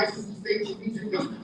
invite to the stage immediately.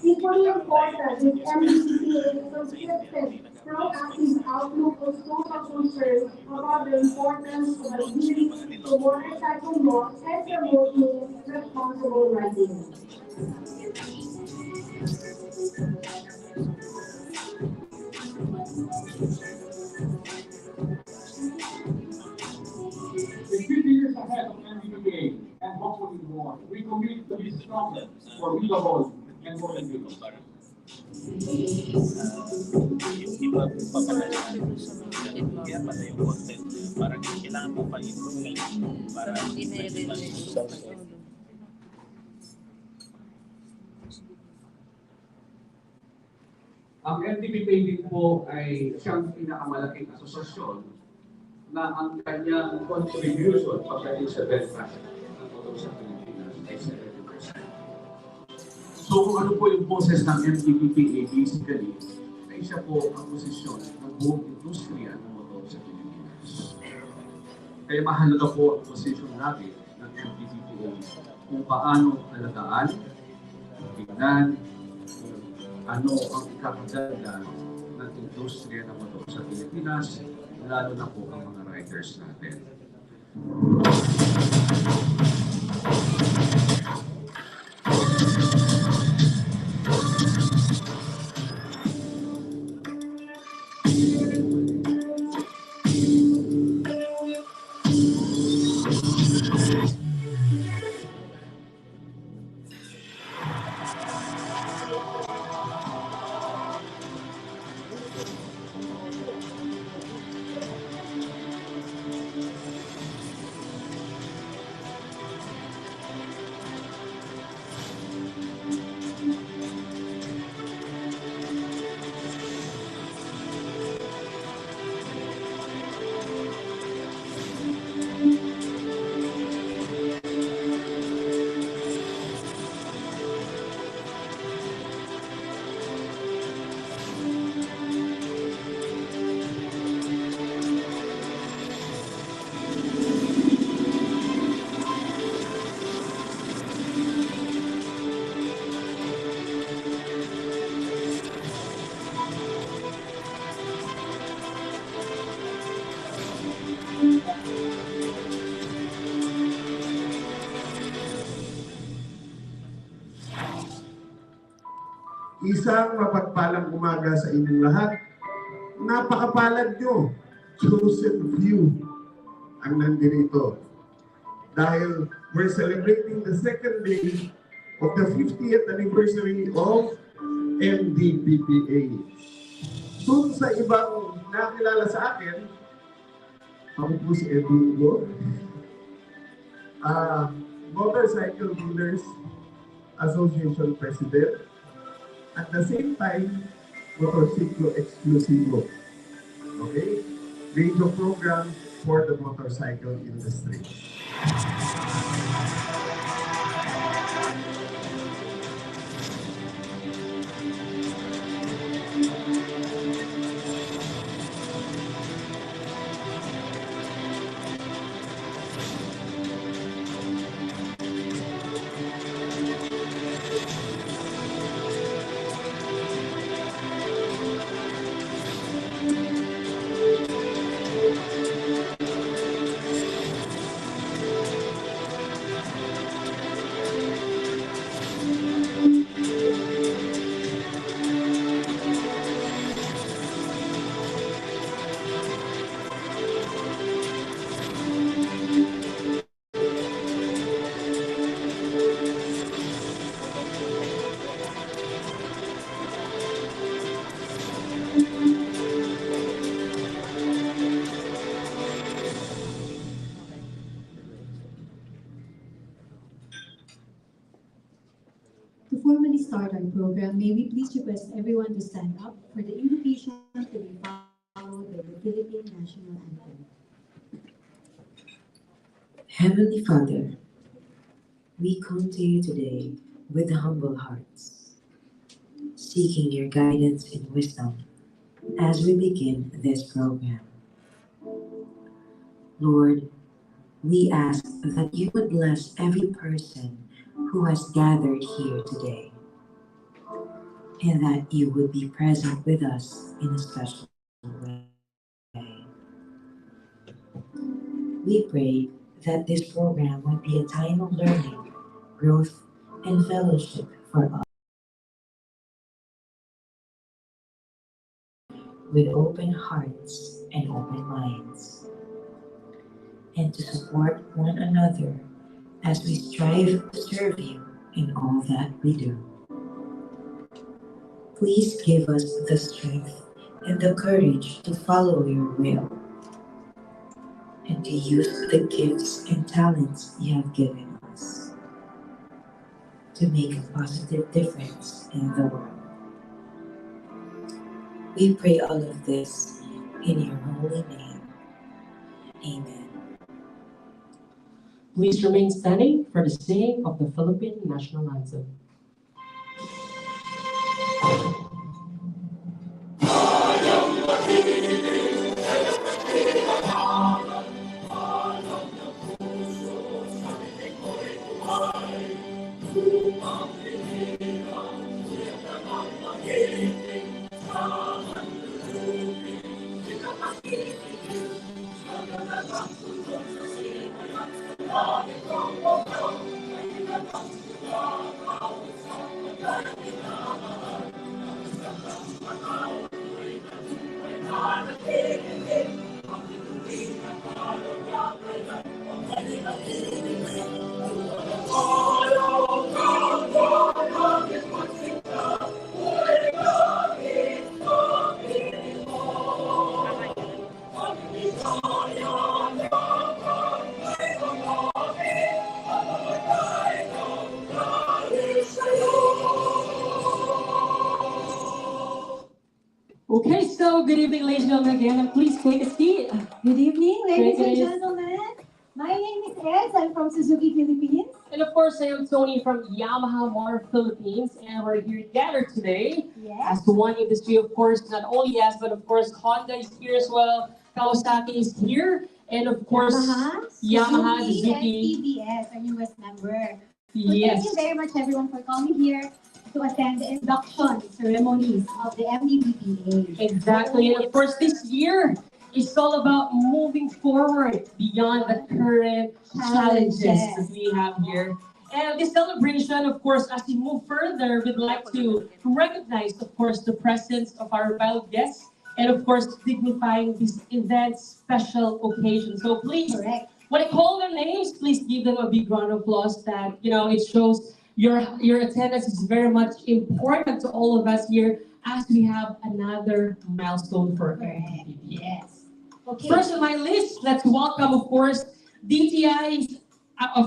Equally important is Mdppa's consistent, proactive outlook on social concerns about the importance of adhering to motorcycle laws and promoting responsible riding. In 50 years ahead of Mdppa, and hopefully more, we commit to be stronger, formidable, and more engaged. Parang kailangan mo pa improve para Ang Mdppa din po ay siyang pinakamalaking asosasyon na ang kanyang contribution pagdating sa Belfast ng motor sa Pilipinas ay 70%. So kung ano po yung boses ng Mdppa basically, ay siya po ang posisyon ng buong industriya ng motor sa Pilipinas. Kaya mahalaga po ang posisyon natin ng Mdppa kung paano alagaan, tignan, ano ang ikakaganda ng industriya ng motor sa Pilipinas, lalo na po ang mga riders natin. Isang mapagpalang umaga sa inyong lahat. Napakapalad nyo. Chosen few ang nandito. Dahil we're celebrating the second day of the 50th anniversary of Mdppa. Dun sa ibang nakilala sa akin, ako po si Edwin, Motorcycle Dealers Association President. At the same time, motorcycle exclusivo. Okay? Radio program for the motorcycle industry. formally start our program, may we please request everyone to stand up for the invocation to be followed by the Philippine National Anthem. Heavenly Father, we come to you today with humble hearts, seeking your guidance and wisdom as we begin this program. Lord, we ask that you would bless every person who has gathered here today, and that you would be present with us in a special way. We pray that this program would be a time of learning, growth, and fellowship for us, with open hearts and open minds, and to support one another as we strive to serve you in all that we do. Please give us the strength and the courage to follow your will and to use the gifts and talents you have given us to make a positive difference in the world. We pray all of this in your holy name. Amen. Please remain standing for the singing of the Philippine National Anthem. Okay, so good evening, ladies and gentlemen, again, and please take a seat. Good evening, ladies and Great. gentlemen. My name is Ed. I'm from Suzuki, Philippines. And of course, I am Tony from Yamaha Motor Philippines, and we're here gathered today Yes. as one industry, of course, not only us, but of course, Honda is here as well, Kawasaki is here, and of course, Yamaha, and Suzuki. TBS, our newest member. So Yes. thank you very much, everyone, for coming here to attend the induction ceremonies of the Mdppa. Exactly, and of course, this year is all about moving forward beyond the current challenges that we have here. And this celebration, of course, as we move further, we'd like to recognize, of course, the presence of our valued guests, and of course, dignifying this event's special occasion. So please, Correct. when I call their names, please give them a big round of applause. That it shows your attendance is very much important to all of us here as we have another milestone for Correct. MDPPA. Yes. Okay. First on my list, let's welcome, of course, DTI's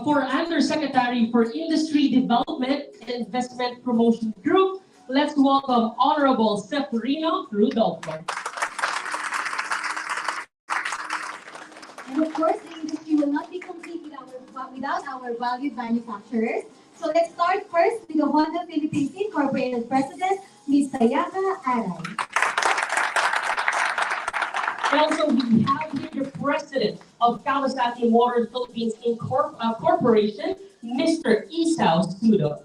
for Undersecretary for Industry Development and Investment Promotion Group. Let's welcome Honorable Seferino Rudolfo. And of course, the industry will not be complete without our valued manufacturers. So let's start first with the Honda Philippines Incorporated President, Ms. Sayaka Aray. And also, we have here the President of Kawasaki Motor Philippines Corporation, Mr. Isao Sudo.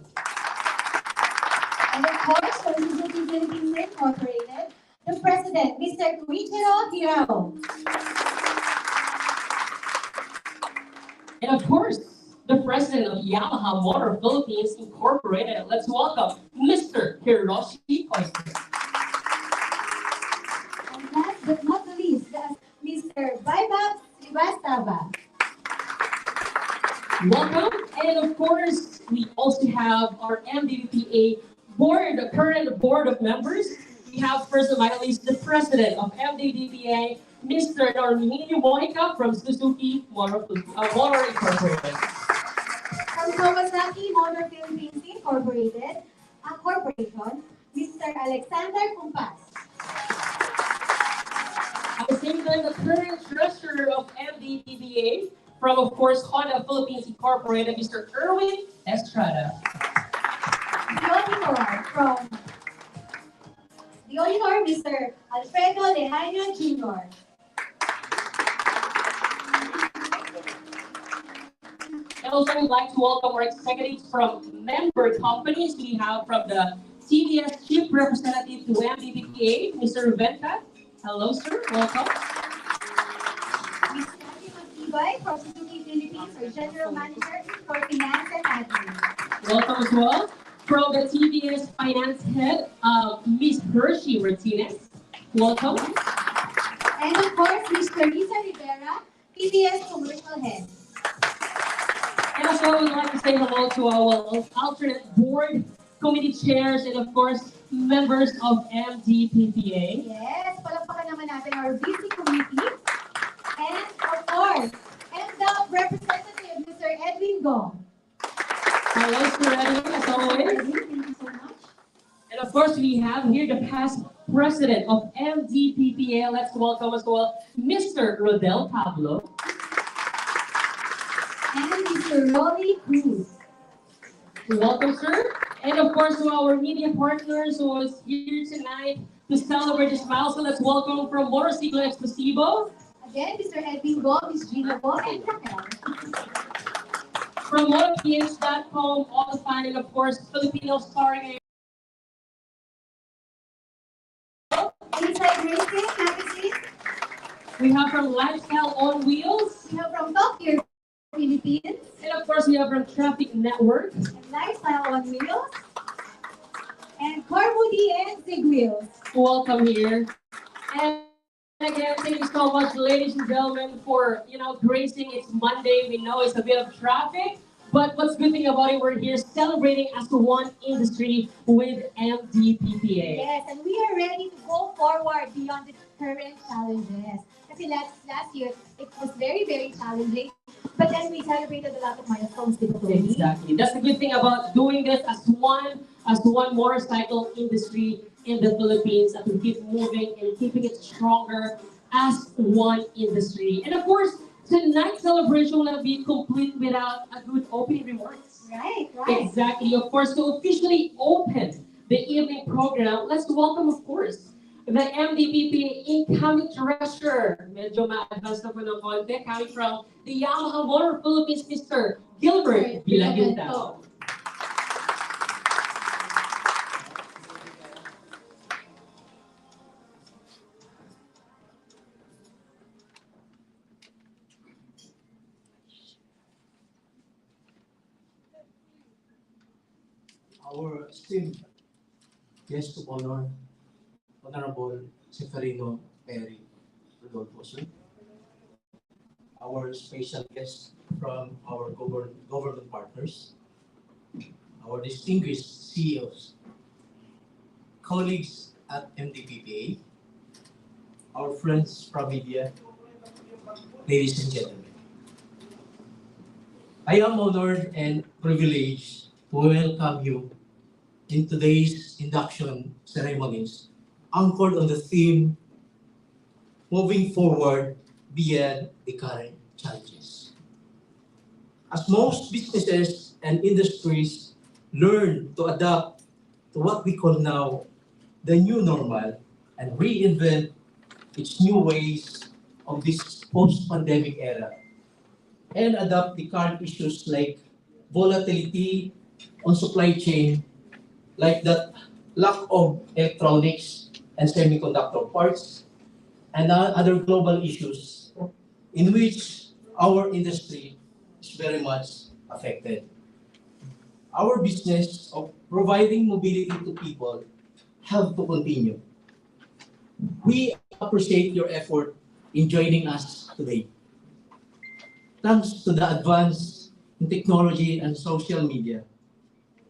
And of course, for Suzuki Philippines Incorporated, the President, Mr. Koichiro Hirao. And of course, the President of Yamaha Motor Philippines Incorporated. Let's welcome Mr. Hiroshi Koike. And last but not the least, Mr. Mdppa Srivastava. Welcome. And of course, we also have our MDPPA board, current board of members. We have first on my list the President of MDPPA, Mr. Norminio Mojica from Suzuki Motor Incorporated. From Kawasaki Motor Philippines Incorporated, Corporation, Mr. Alexander Kumpas. At the same time, the current treasurer of Mdppa from, of course, Honda Philippines Incorporated, Mr. Erwin Estrada. The auditor, Mr. Alfredo Lejaño Jr. And also, we'd like to welcome our executives from member companies. We have from the CDS Chief Representative to Mdppa, Mr. Venkat. Hello, sir. Welcome. Mr. Mdppa from Suzuki Philippines, our General Manager for Finance and Admin. Welcome as well. From the TVS Finance Head, Ms. Hershey Martinez. Welcome. And of course, Ms. Teresa Rivera, TVS Commercial Head. And also, I would like to say hello to our alternate board, committee chairs, and of course, members of Mdppa. Yes, palakpakan naman natin our VC committee. And of course, and the representative, Mr. Edwin Gong. Hello, Sir Edwin, as always. Thank you so much. And of course, we have here the past president of Mdppa. Let's welcome as well, Mr. Rodel Pablo. And Mr. Rolly Cruz. Welcome, sir. And of course, to our media partners who is here tonight to celebrate this milestone. Let's welcome from Motorcycle Explosivo. Again, Mr. Edwin Gong, Ms. Gina Bo, and Raquel. From MotorPH.com, Autofan, and of course, Filipino starring. Inside Racing Magazine. We have from Lifestyle on Wheels. We have from Top Gear Philippines. And of course, we have from Traffic Network. And Lifestyle on Wheels. And Carmody and Zig Wheels. Welcome here. And again, thank you so much, ladies and gentlemen, for gracing. It's Monday. We know it's a bit of traffic, but what's good thing about it, we're here celebrating as one industry with Mdppa. Yes, and we are ready to go forward beyond the current challenges. Kasi last year, it was very, very challenging. But then we celebrated a lot of milestones with the Exactly. That's the good thing about doing this as one motorcycle industry in the Philippines, that we keep moving and keeping it stronger as one industry. And of course, tonight's celebration will not be complete without a good opening remarks. Right. Exactly. Of course, to officially open the evening program, let's welcome, of course, the Mdppa incoming treasurer. Medyo ma-advance na po ng konti, coming from the Yamaha Motor Philippines, Mr. Gilbert Villaguinta. Our esteemed guest of honor, Honorable Seferino Perry Rodolfo, sir. Our special guest from our government partners, our distinguished CEOs, colleagues at Mdppa, our friends from media, ladies and gentlemen. I am honored and privileged to welcome you in today's induction ceremonies, anchored on the theme, moving forward beyond the current challenges. As most businesses and industries learn to adapt to what we call now the new normal and reinvent its new ways of this post-pandemic era, and adapt the current issues like volatility on supply chain, like that lack of electronics and semiconductor parts, and other global issues in which our industry is very much affected. Our business of providing mobility to people have to continue. We appreciate your effort in joining us today. Thanks to the advance in technology and social media,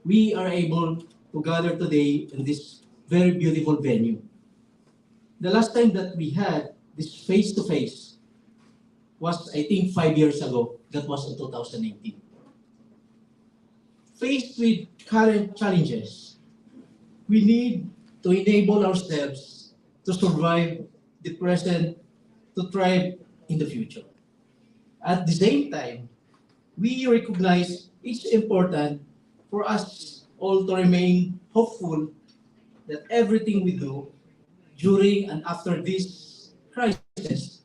we are able to gather today in this very beautiful venue. The last time that we had this face-to-face was, I think, 5 years ago. That was in 2018. Faced with current challenges, We need to enable ourselves to survive the present, to thrive in the future. At the same time, we recognize it's important for us all to remain hopeful that everything we do during and after this crisis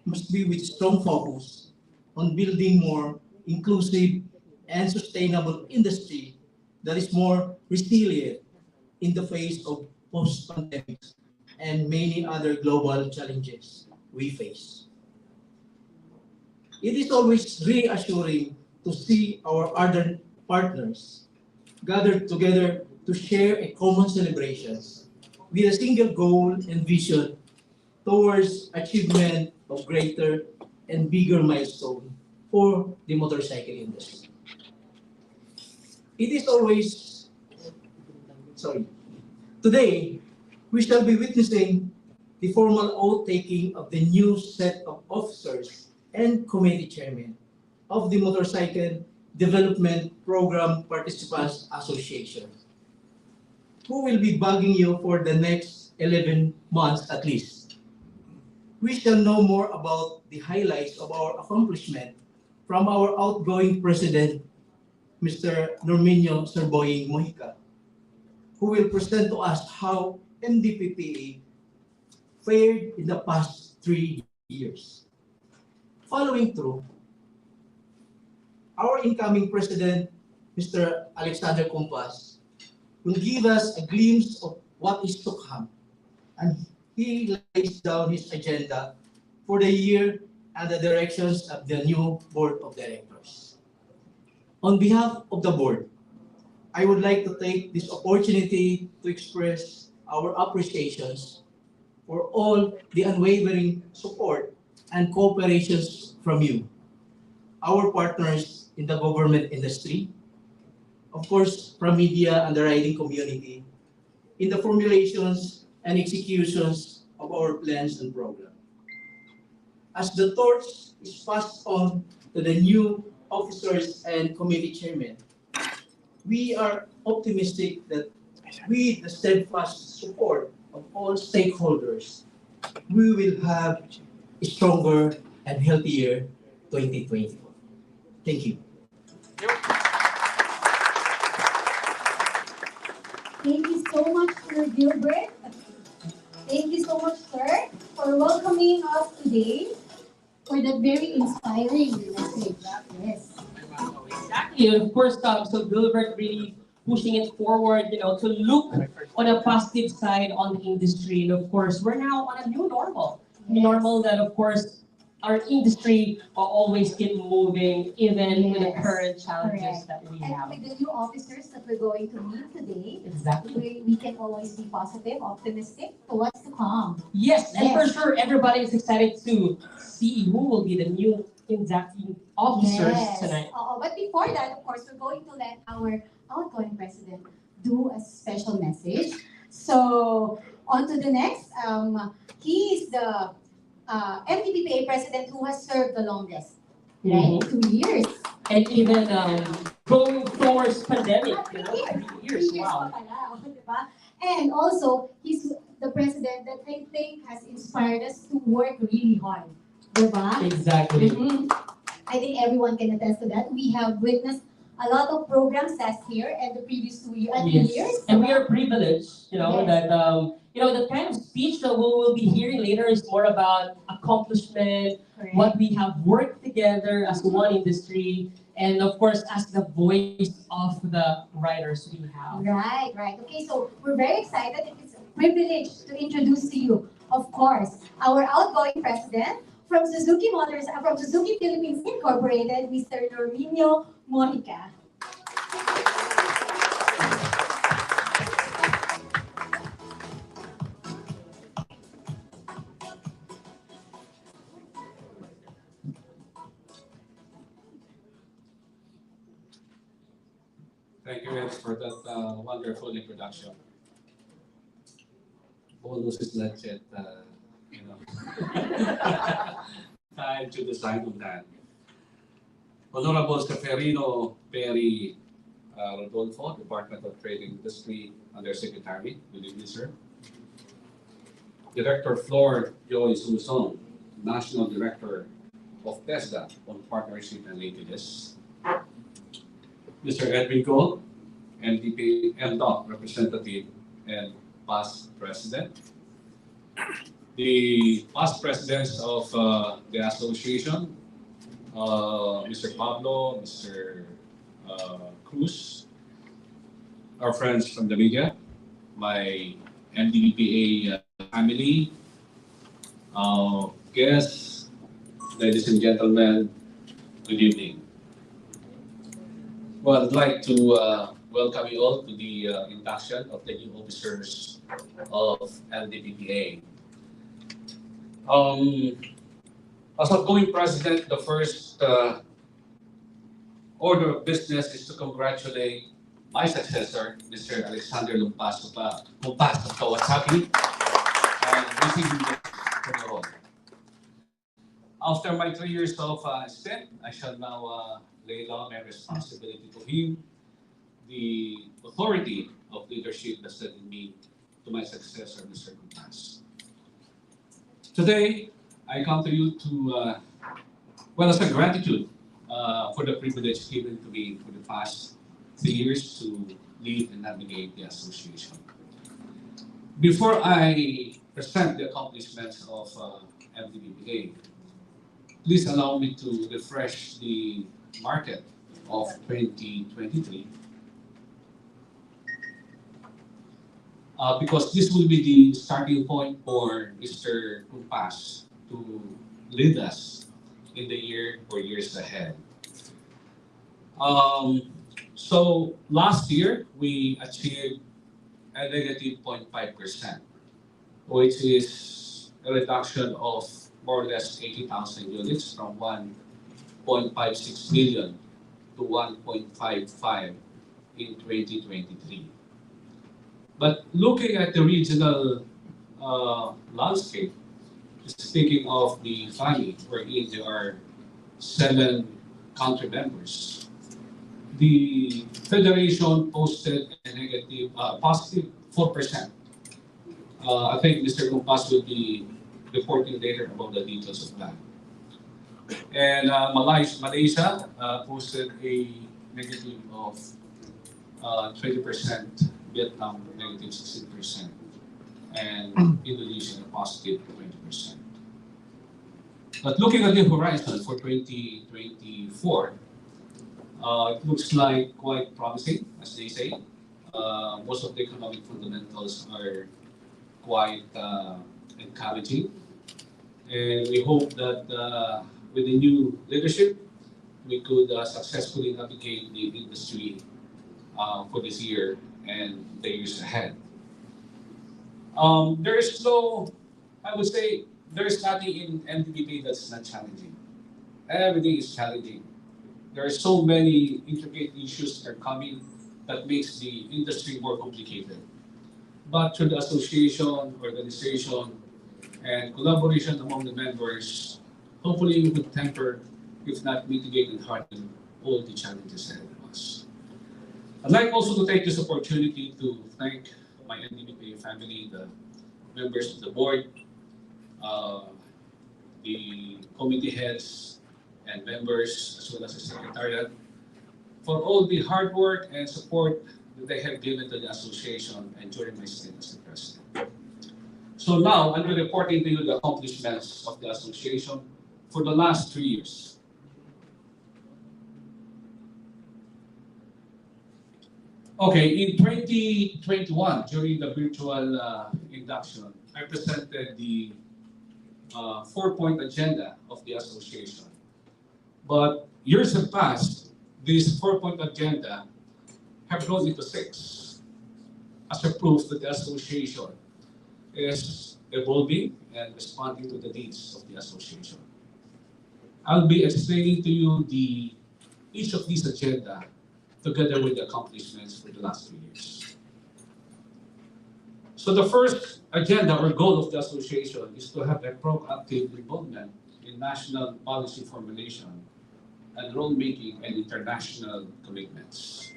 must be with strong focus on building more inclusive and sustainable industry that is more resilient in the face of post-pandemic and many other global challenges we face. It is always reassuring to see our ardent partners gathered together to share a common celebrations with a single goal and vision towards achievement of greater and bigger milestone for the motorcycle industry. It is always, sorry, today we shall be witnessing the formal oath taking of the new set of officers and committee chairmen of the Motorcycle Development Program Participants Association, who will be bugging you for the next 11 months at least. We shall know more about the highlights of our accomplishment from our outgoing president, Mr. Norminio Serboying Mojica, who will present to us how Mdppa fared in the past 3 years. Following through, our incoming president, Mr. Alexander Kumpas, will give us a glimpse of what is to come, and he lays down his agenda for the year and the directions of the new board of directors. On behalf of the board, I would like to take this opportunity to express our appreciations for all the unwavering support and cooperations from you, our partners in the government industry, of course, from media and the riding community, in the formulations and executions of our plans and programs. As the torch is passed on to the new officers and committee chairmen, we are optimistic that with the steadfast support of all stakeholders, we will have a stronger and healthier 2024. Thank you. Thank you so much, Sir Gilbert. Thank you so much, sir, for welcoming us today for that very inspiring message. Yes. Exactly. And of course, so Gilbert really pushing it forward, to look on a positive side on the industry. And of course, we're now on a new normal. Yes. Normal that, of course, our industry will always keep moving, even with the Yes. current challenges Correct. that we And have. with the new officers that we're going to meet today, Exactly. we can always be positive, optimistic to what's to come. Yes, and for Yes. sure, everybody is excited to see who will be the new inducting officers tonight. But before that, of course, we're going to let our outgoing president do a special message. So, on to the next. He is the MDPA president who has served the longest, right? Mhm. 2 years. And even going towards pandemic, 3 years, 3 years wow. pa pala, diba? And also, he's the president that I think has inspired us to work really hard. Diba? Exactly. Mhm. I think everyone can attest to that. We have witnessed a lot of programs last year and the previous 2 years. And we are privileged, Yes. that the kind of speech that we will be hearing later is more about accomplishment, Correct. what we have worked together as one industry, and of course as the voice of the writers we have. Right, right. Okay, so we're very excited. It's a privilege to introduce to you, of course, our outgoing president from Suzuki Motors, from Suzuki Philippines Incorporated, Mr. Norminio Mojica. Thank you, Ed, for that wonderful introduction. Bonus is not yet, time to decide on that. Honorable Seferino Perry Rodolfo, Department of Trade and Industry, Undersecretary. Good evening, sir. Director Flor Joy Sumson, National Director of TESDA on Partnership and Linkages. Mr. Edwin Gold, Mdppa MDOC Representative and Past President. The past presidents of the association, Mr. Pablo, Mr. Cruz, our friends from the media, my Mdppa family, guests, ladies and gentlemen, good evening. Well, I'd like to welcome you all to the induction of the new officers of Mdppa. As outgoing president, the first order of business is to congratulate my successor, Mr. Alexander Lumpasupa, Kawasaki, and wishing him the best for the role. After my 3 years of stint, I shall now lay down my responsibility to him, the authority of leadership vested in me to my successor, Mr. Kumpas. Today, I come to you to, as a gratitude for the privilege given to me for the past 3 years to lead and navigate the association. Before I present the accomplishments of Mdppa, please allow me to refresh the market of 2023 because this will be the starting point for Mr. Kumpas to lead us in the year or years ahead. So last year, we achieved a negative 0.5%, which is a reduction of more or less 80,000 units from 1.56 million to 1.55 in 2023. But looking at the regional landscape, speaking of the FAMI, wherein there are 7 country members, the Federation posted a negative, positive 4%. I think Mr. Kumpas will be reporting later about the details of that. And Malaysia posted a negative of 20%, Vietnam negative 16%, and Indonesia a positive 20%. But looking at the horizon for 2024, it looks like quite promising, as they say. Most of the economic fundamentals are quite encouraging. And we hope that with the new leadership, we could successfully navigate the industry for this year and the years ahead. There is no, I would say, there is nothing in Mdppa that's not challenging. Everything is challenging. There are so many intricate issues that are coming that makes the industry more complicated. But through the association, organization, and collaboration among the members, hopefully we could temper, if not mitigate and harden, all the challenges ahead of us. I'd like also to take this opportunity to thank my Mdppa family, the members of the board, the committee heads and members, as well as the secretariat, for all the hard work and support that they have given to the association and during my stint as the president. So now, I'll be reporting to you the accomplishments of the association for the last 3 years. Okay, in 2021, during the virtual induction, I presented the 4-point agenda of the association. But years have passed, this 4-point agenda have grown into 6 as a proof that the association is evolving and responding to the needs of the association. I'll be explaining to you each of these agenda together with the accomplishments for the last 3 years. So the first agenda or goal of the association is to have a proactive involvement in national policy formulation and rule-making and international commitments.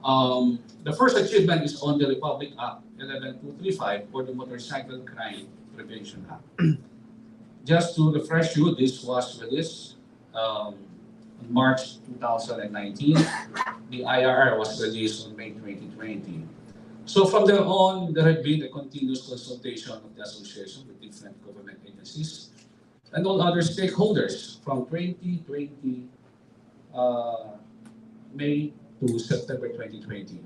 The first achievement is on the Republic Act 11235 or the Motorcycle Crime Prevention Act. Just to refresh you, this was released in March 2019. The IRR was released on May 2020. So from there on, there had been a continuous consultation of the association with different government agencies and all other stakeholders from 2020 May to September 2020.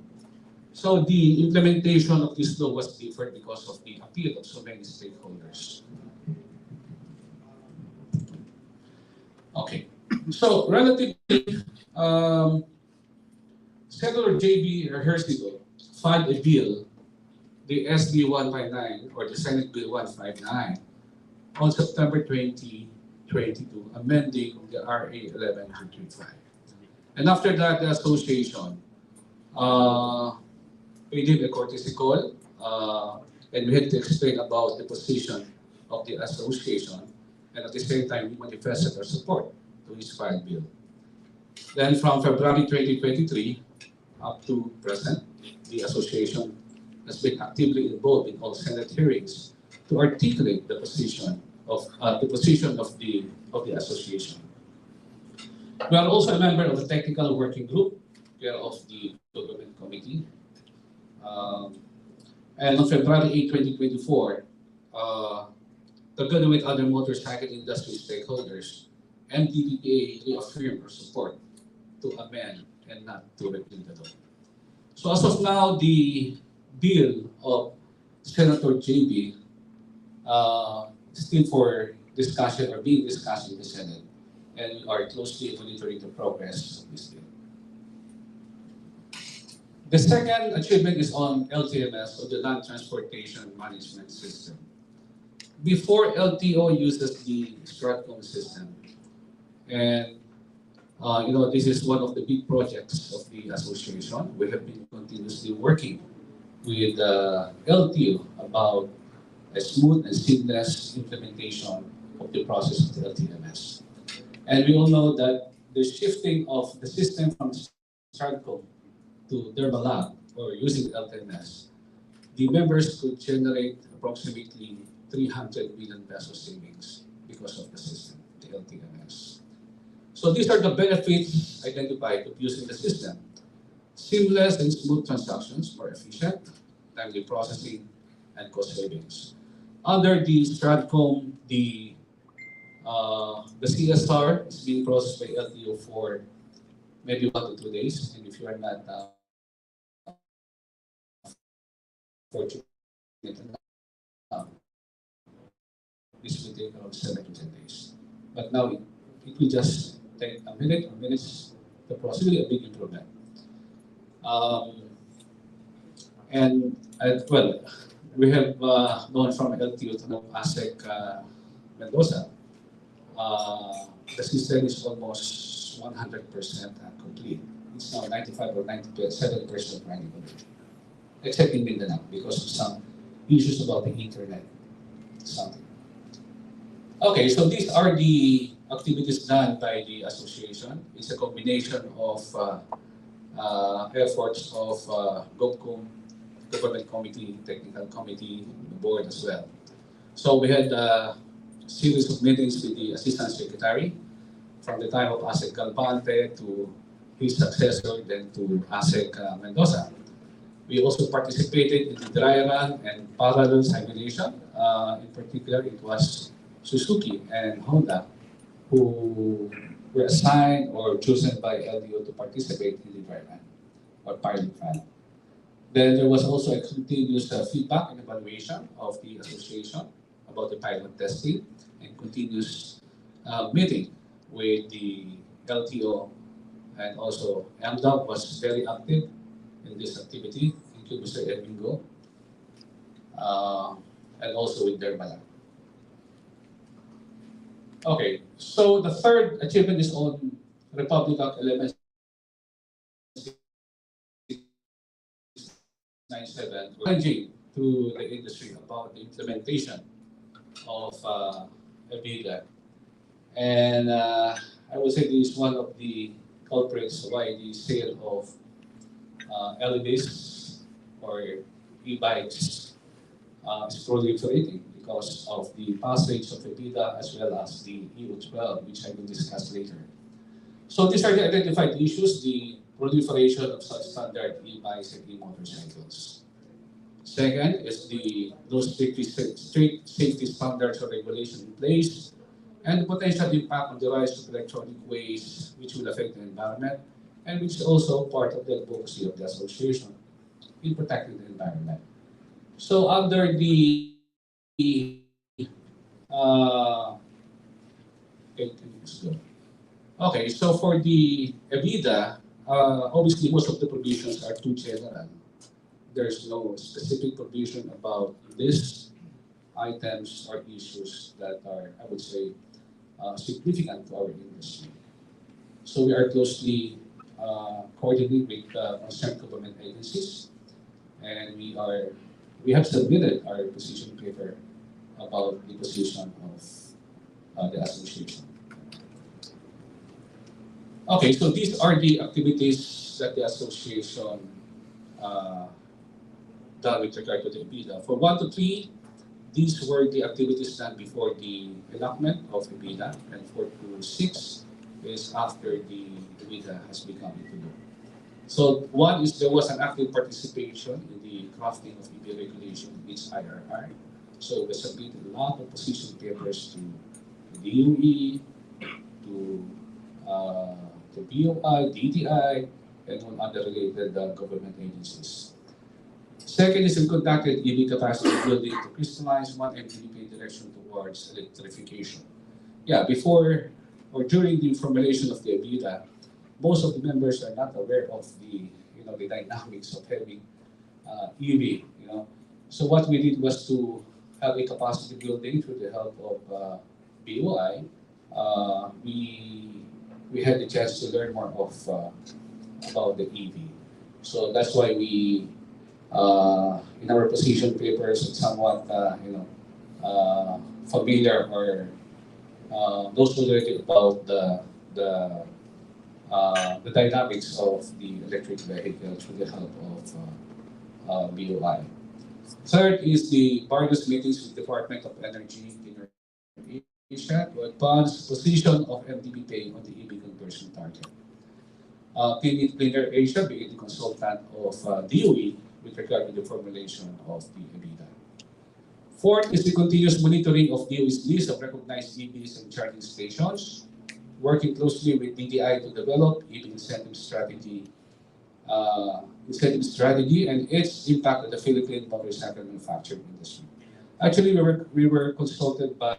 So the implementation of this law was different because of the appeal of so many stakeholders. Okay, so relatively, Senator J.B. Hersigo filed a bill, the SB 159 or the Senate Bill 159, on September 2022, amending the RA 11235. And after that, the association paid him a courtesy call, and we had to explain about the position of the association, and at the same time, we manifested our support to his filed bill. Then from February 2023 up to present, the association has been actively involved in all Senate hearings to articulate the position of the association. We are also a member of the technical working group, care of the government committee. And on February 8, 2024, together with other motorcycle industry stakeholders, Mdppa reaffirmed our support to amend and not to repeal the law. So as of now, the bill of Senator JB still for discussion or being discussed in the Senate, and we are closely monitoring the progress of this bill. The second achievement is on LTMS, or the Land Transportation Management System. Before, LTO uses the Stratcom system, and this is one of the big projects of the association. We have been continuously working with LTO about a smooth and seamless implementation of the process of the LTMS. And we all know that the shifting of the system from Stratcom to Dermalab or using LTMS, the members could generate approximately 300 million peso savings because of the system, the LTMS. So these are the benefits identified of using the system. Seamless and smooth transactions, more efficient, timely processing, and cost savings. Under the Stratcom, the CSR is being processed by LTO for maybe 1 to 2 days, and if you are not fortunate enough, this will take around 7 to 10 days. But now it will just take a minute or minutes. The process will be a big improvement. Well, we have gone from LTO to ASEC Mendoza. The system is almost 100% complete. It's now 95 or 97% running already, except in Mindanao because of some issues about the internet. Something. Okay, so these are the activities done by the association. It's a combination of efforts of GovCom, Government Committee, Technical Committee, the board as well. So we had a series of meetings with the Assistant Secretary from the time of ASEC Galvante to his successor, then to ASEC Mendoza. We also participated in the dry run and parallel simulation. In particular, it was Suzuki and Honda who were assigned or chosen by LDO to participate in the dry run or pilot run. Then there was also a continuous feedback and evaluation of the association about the pilot testing and continuous meeting with the LTO, and also MDOC was very active in this activity, including Mr. Edmingo, and also with Dermala. Okay, so the third achievement is on Republic Act 1197, challenging to the industry about the implementation of EBITDA. And I would say this is one of the culprits why the sale of LEDs or e-bikes is proliferating because of the passage of the PIDA as well as the EU12, which I will discuss later. So these are the identified issues, the proliferation of such standard e-bikes and e-motorcycles. Second is those strict safety standards or regulation in place and the potential impact on the rise of electronic waste, which will affect the environment and which is also part of the advocacy of the association in protecting the environment. So under the okay, so for the EBITDA, obviously most of the provisions are too general. There's no specific provision about these items or issues that are, I would say, significant to our industry. So we are closely coordinating with concerned government agencies, and we have submitted our position paper about the position of the association. Okay, so these are the activities that the association uh, done with regard to the EBITDA. For 1 to 3, these were the activities done before the enactment of EBITDA, and 4 to 6 is after the EBITDA has become into law. So one is there was an active participation in the crafting of EB regulation, its IRR. So we submitted a lot of position papers to the DOE, to the BOI, DTI, and all other related government agencies. Second is we conducted EV capacity building to crystallize one Mdppa direction towards electrification. Yeah, before or during the formulation of the EBITDA, most of the members are not aware of the dynamics of having EV. So what we did was to have a capacity building through the help of BOI. We had the chance to learn more of about the EV. So that's why we in our position papers it's somewhat familiar or those who learned about the dynamics of the electric vehicle through the help of BOI. Third is the various meetings with Department of Energy in Asia to advance position of Mdppa on the EV conversion target. Cleaner Asia being the consultant of DOE with regard to the formulation of the EBITDA. Fourth is the continuous monitoring of DOE's list of recognized EVs and charging stations, working closely with DTI to develop EV incentive strategy and its impact on the Philippine motorcycle manufacturing industry. Actually, we were consulted by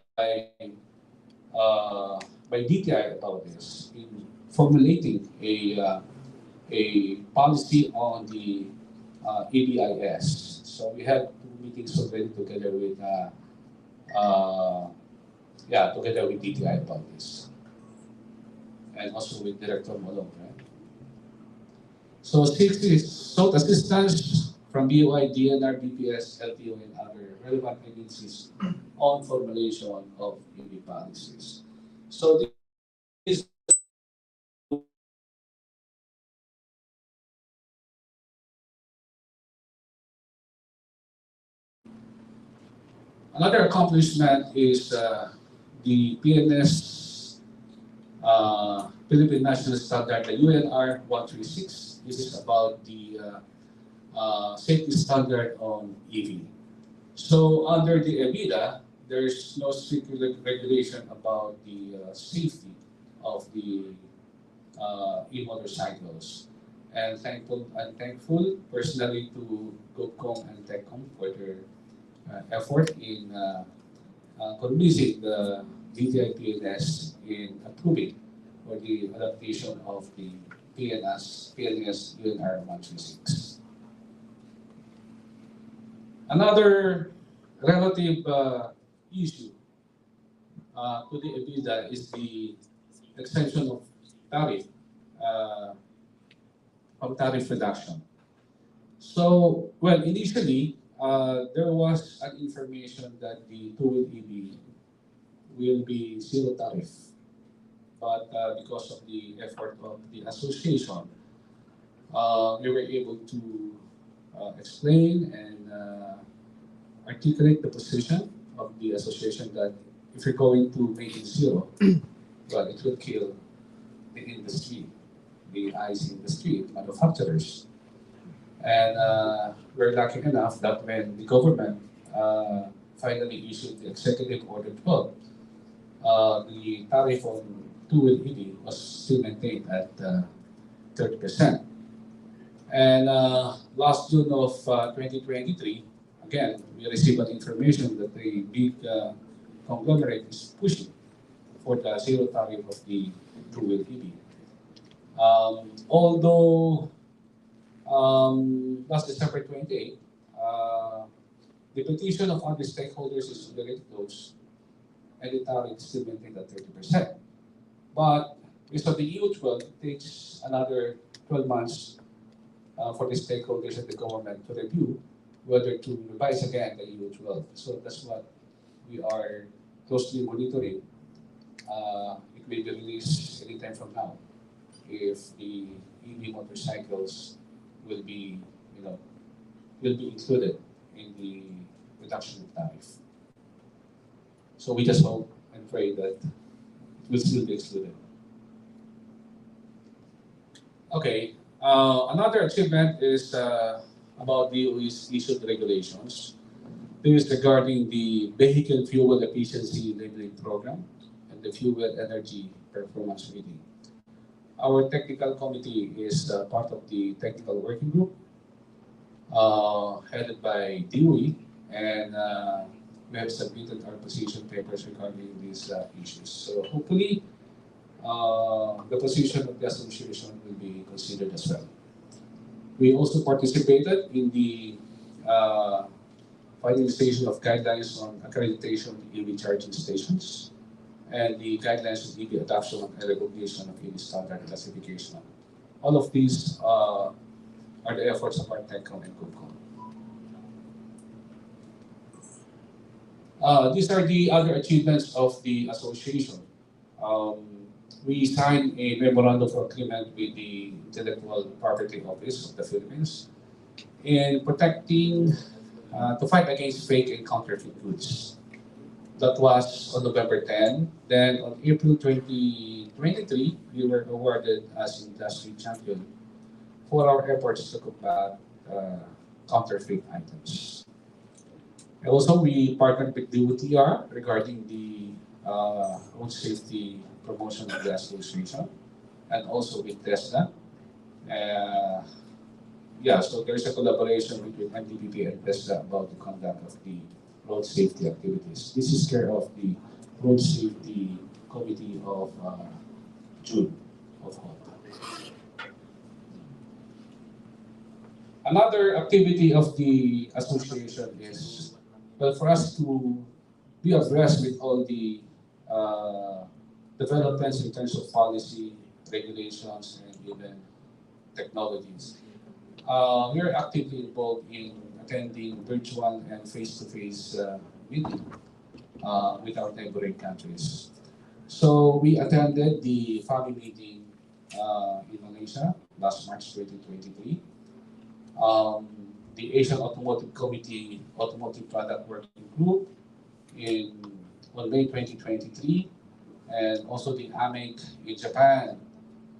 DTI about this in formulating a policy on the EBIS. So we had 2 meetings already together with DTI about this, and also with Director Molog, right? So 6 is sought assistance from BOI, DNR, BPS, LTO, and other relevant agencies on formulation of EV policies. So this another accomplishment is the PNS Philippine National Standard, the UNR 136. This is about the safety standard on EV. So under the EBITDA, there's no strict regulation about the safety of the e-motorcycles. And thankful personally to GovCom and TechCom for their effort in convincing the DTI PNS in approving for the adaptation of the PNS UNR 136. Another relative issue to the EBITDA is the extension of tariff of tariff reduction. So, well, initially, there was an information that the two-wheel EV will be zero tariff. But because of the effort of the association, we were able to explain and articulate the position of the association that if you're going to make it zero, well, it will kill the industry, the IC industry, manufacturers. And we're lucky enough that when the government finally issued the Executive Order 12, the tariff on two-wheel EV was still maintained at 30%. And last June of 2023, again, we received an information that the big conglomerate is pushing for the zero tariff of the two-wheel EV. Although last December 28, the petition of other stakeholders is already closed, and the tariff is still maintained at 30%. But because of the EU 12, it takes another 12 months for the stakeholders and the government to review whether to revise again the EU 12. So that's what we are closely monitoring. It may be released anytime from now if the EV motorcycles will be, will be included in the reduction of tariff. So we just hope and pray that it will still be excluded. Okay, another achievement is about DOE's issued regulations. This is regarding the Vehicle Fuel Efficiency Labeling Program and the Fuel Energy Performance Rating. Our technical committee is part of the technical working group headed by DOE, and we have submitted our position papers regarding these issues. So hopefully, the position of the association will be considered as well. We also participated in the finalization of guidelines on accreditation of EV charging stations and the guidelines on EV adoption and recognition of EV standard classification. All of these are the efforts of our TechCom and GoCom. These are the other achievements of the association. We signed a memorandum of agreement with the Intellectual Property Office of the Philippines in protecting, to fight against fake and counterfeit goods. That was on November 10. Then on April 2023, we were awarded as industry champion for our efforts to combat counterfeit items. And also, we partnered with the UTR regarding the road safety promotion of the association, and also with Tesla. Yeah, so there's a collaboration between Mdppa and Tesla about the conduct of the road safety activities. This is care of the Road Safety Committee of June of HOTA. Another activity of the association is, well, for us to be abreast with all the developments in terms of policy, regulations, and even technologies. We are actively involved in attending virtual and face-to-face meetings with our neighboring countries. So we attended the FAMI meeting in Malaysia last March 2023. The Asian Automotive Committee Automotive Product Working Group on May 2023, and also the AMEC in Japan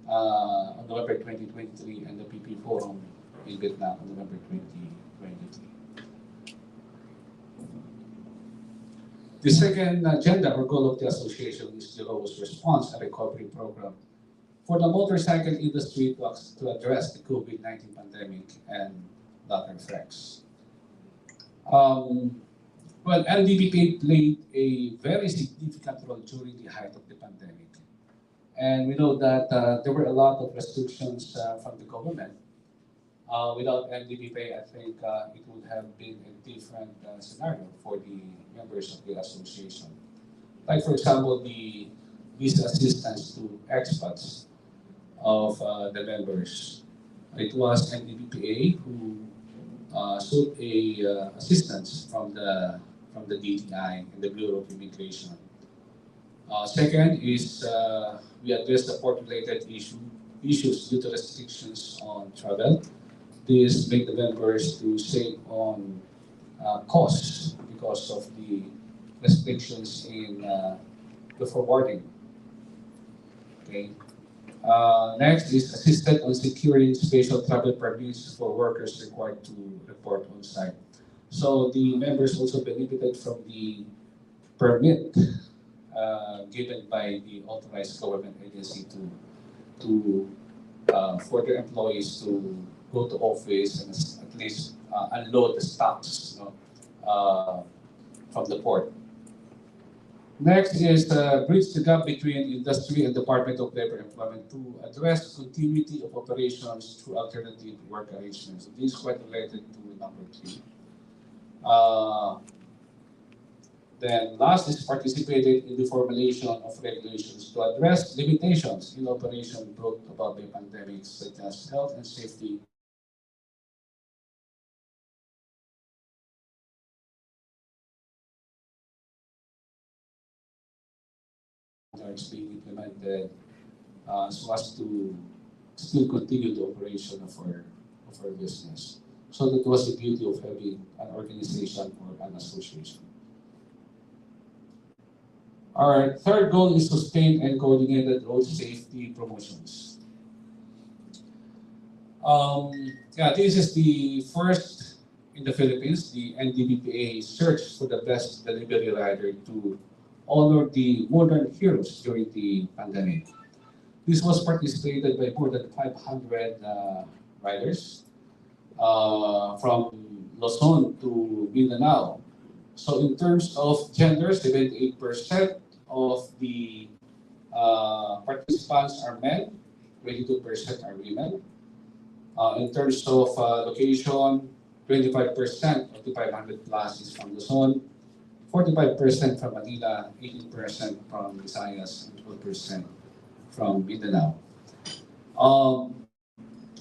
on November 2023, and the PP Forum in Vietnam on November 2023. The second agenda or goal of the association is the robust response and recovery program for the motorcycle industry to address the COVID-19 pandemic and latter effects. Well, Mdppa played a very significant role during the height of the pandemic. And we know that there were a lot of restrictions from the government. Without Mdppa, I think it would have been a different scenario for the members of the association. Like, for example, the visa assistance to expats of the members. It was Mdppa who sought a assistance from the DTI and the Bureau of Immigration. Second is we address the port-related issues issues due to restrictions on travel. This make the members to save on costs because of the restrictions in the forwarding. Okay. Next is assisted on securing special travel permits for workers required to report on site. So the members also benefited from the permit given by the authorized government agency to for their employees to go to office and at least unload the stocks, from the port. Next is bridge the gap between industry and Department of Labor Employment to address continuity of operations through alternative work arrangements. This is quite related to number 3. Then last is participated in the formulation of regulations to address limitations in operation brought about by pandemics such as health and safety. Standards being implemented so as to still continue the operation of our business. So that was the beauty of having an organization or an association. Our third goal is sustained and coordinated road safety promotions. This is the first in the Philippines, the Mdppa search for the best delivery rider to honor the modern heroes during the pandemic. This was participated by more than 500 riders from Luzon to Mindanao. So in terms of gender, 78% of the participants are men, 22% are women. In terms of location, 25% of the 500 plus is from Luzon, 45% from Manila, 18% from Visayas, and 12% from Mindanao.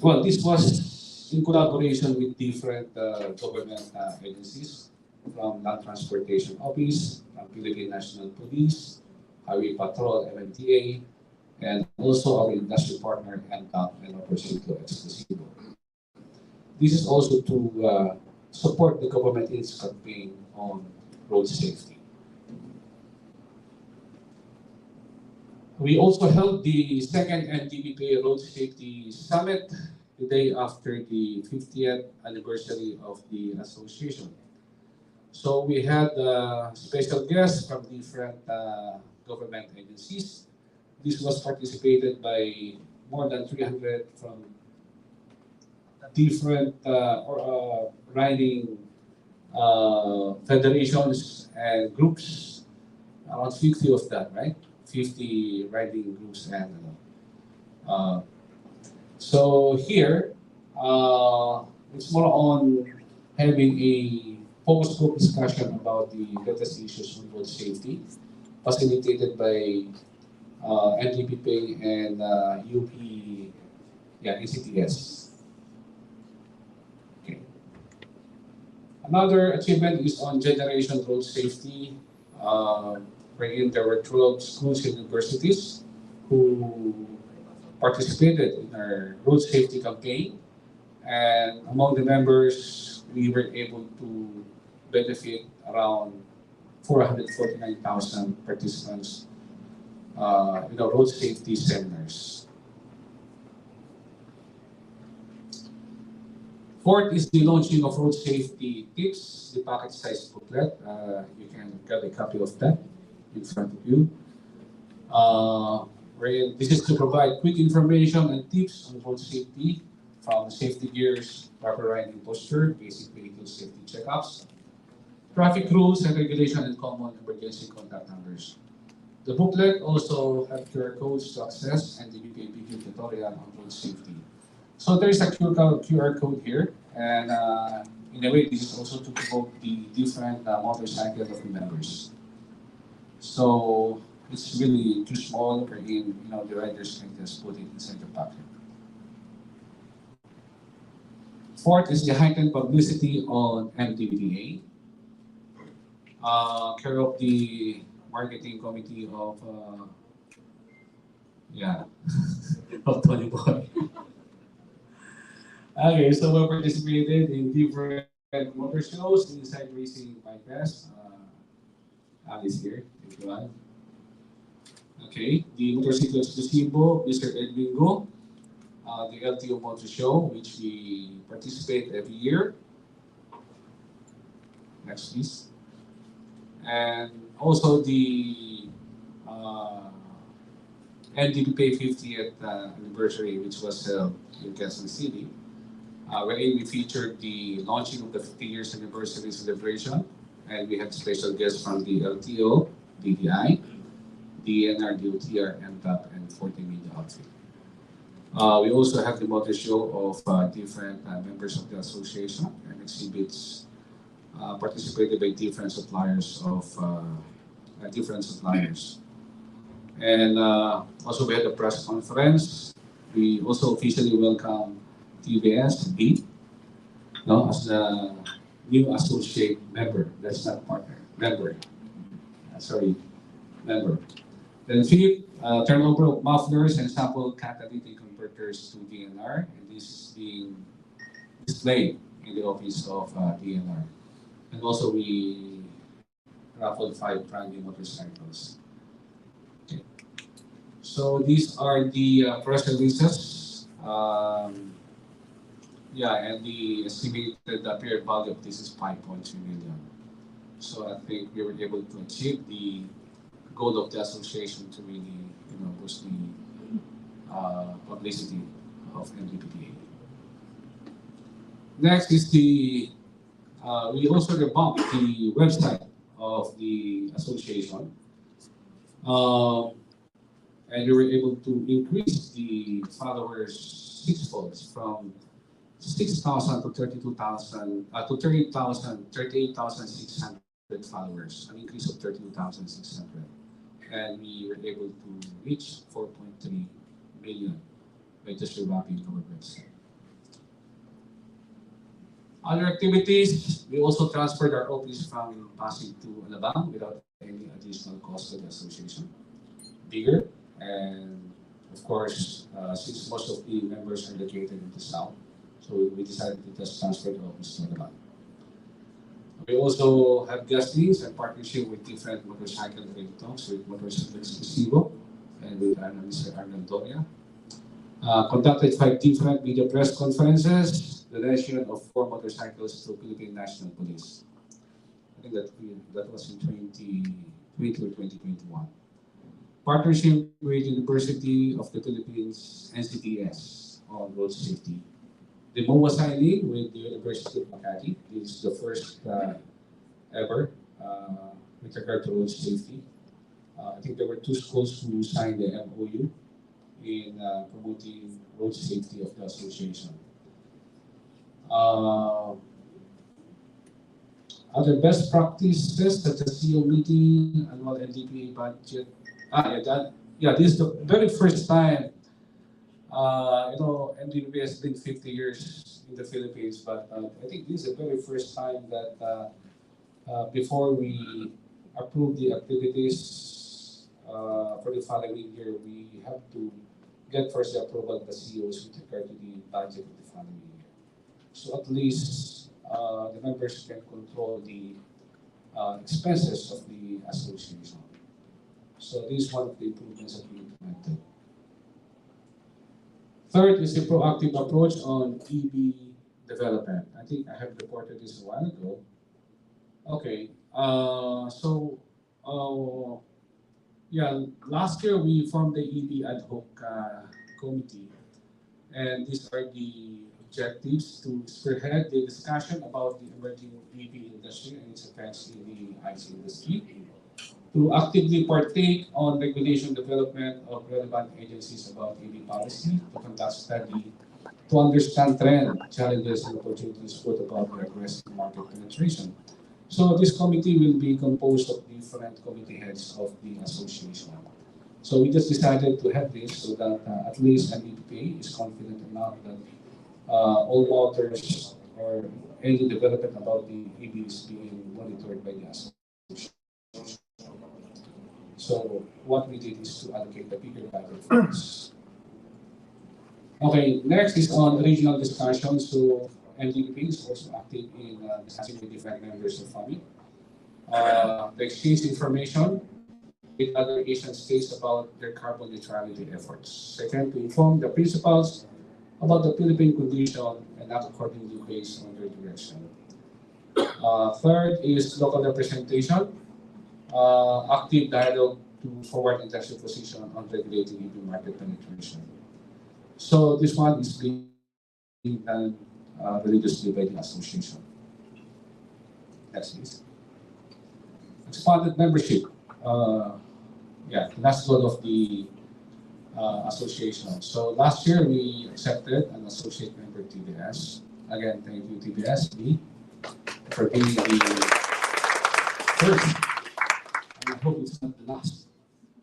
Well, this was in collaboration with different government agencies, from Land Transportation Office, from Philippine National Police, Highway Patrol, MMTA, and also our industry partner, NTAP and Operciclo Exclusivo. This is also to support the government in its campaign on road safety. We also held the second Mdppa Road Safety Summit the day after the 50th anniversary of the association. So we had special guests from different government agencies. This was participated by more than 300 from different riding federations and groups, around 50 of that, right? 50 riding groups and so here it's more on having a focus group discussion about the latest issues on road safety, facilitated by Mdppa and UP, ECTS. Okay. Another achievement is on generation road safety, wherein there were 12 schools and universities who participated in our road safety campaign. And among the members, we were able to benefit around 449,000 participants in our road safety seminars. Fourth is the launching of road safety tips, the packet size booklet. You can get a copy of that in front of you. This is to provide quick information and tips on road safety, from safety gears, proper riding posture, basic vehicle safety checkups, traffic rules and regulation, and common emergency contact numbers. The booklet also has QR codes to access and the video tutorial on road safety. So there is a QR code here, and in a way, this is also to promote the different motorcycles of the members. So it's really too small, wherein the riders can just put it inside the pocket. Fourth is the heightened publicity on Mdppa. Care of the marketing committee of of 24. Okay, so we participated in different motor shows inside racing podcast. Alice here, if you want. Okay, the Motorcycle Exclusivo, Mr. Edwin Go, the LTO Motor Show, which we participate every year. Next, please. And also the Mdppa 50th anniversary, which was in Quezon City, wherein we featured the launching of the 50 years anniversary celebration, and we had special guests from the LTO, DDI, DNR, DOTR, Mdppa, and 40 Media Outfit. We also have the motor show of different members of the association and exhibits participated by different suppliers of different suppliers. And also we had a press conference. We also officially welcome TVS B, no, as the new associate member. That's not partner, member. Sorry, member. Then fifth, turnover of mufflers and sample catalytic converters to DNR, and this is being displayed in the office of DNR. And also we raffled 5 brand new motorcycles. Okay. So these are the press releases. Yeah, and the estimated period value of this is 5.3 million. So I think we were able to achieve the goal of the association to really, boost the publicity of Mdppa. Next is the we also revamped the website of the association, and we were able to increase the followers sixfold from 6,000 to 32,000 to 38,600 followers, an increase of 32,600. And we were able to reach 4.3 million by just revamping our website. Other activities, we also transferred our office from Pasig to Alabang without any additional cost to the association. Bigger, and of course, since most of the members are located in the south, so we decided to just transfer the office to Alabang. We also have guestings and partnership with different motorcycle ringtones, with Motorcycle Exclusivo and with Mr. Arnold Doria. Conducted 5 different media press conferences, the donation of 4 motorcycles to Philippine National Police. I think that was in 2020 or 2021. Partnership with University of the Philippines, NCTS, on road safety. The MOA signing with the University of Makati. This is the first ever with regard to road safety. I think there were 2 schools who signed the MOU in promoting road safety of the association. Other best practices such as CEO meeting, annual Mdppa budget. This is the very first time. Mdppa has been 50 years in the Philippines, but I think this is the very first time that before we approve the activities for the following year, we have to get first the approval of the CEOs with regard to the budget of the following year. So at least the members can control the expenses of the association. So this is one of the improvements that we implemented. Third is the proactive approach on EV development. I think I have reported this a while ago. Okay, last year we formed the EV ad hoc committee, and these are the objectives to spearhead the discussion about the emerging EV industry and its effects in the IC industry, to actively partake on regulation development of relevant agencies about EV policy, to conduct study, to understand trend, challenges, and opportunities brought about by aggressive market penetration. So this committee will be composed of different committee heads of the association. So we just decided to have this so that at least Mdppa is confident enough that all motors or any development about the EV is being monitored by the association. So what we did is to allocate the bigger budget for this. Okay, next is on regional discussion. So Mdppa is also active in discussing with different members of FAMI. To exchange information with other Asian states about their carbon neutrality efforts. Second, to inform the principals about the Philippine condition and act accordingly based on their direction. Third is local representation, active dialogue to forward intensive position on regulating EV market penetration. So this one is being done religiously by the association. Next, please. Expanded membership. Yeah, last goal of the association. So last year we accepted an associate member TBS. Again, thank you TBS for being the first, and I hope it's not the last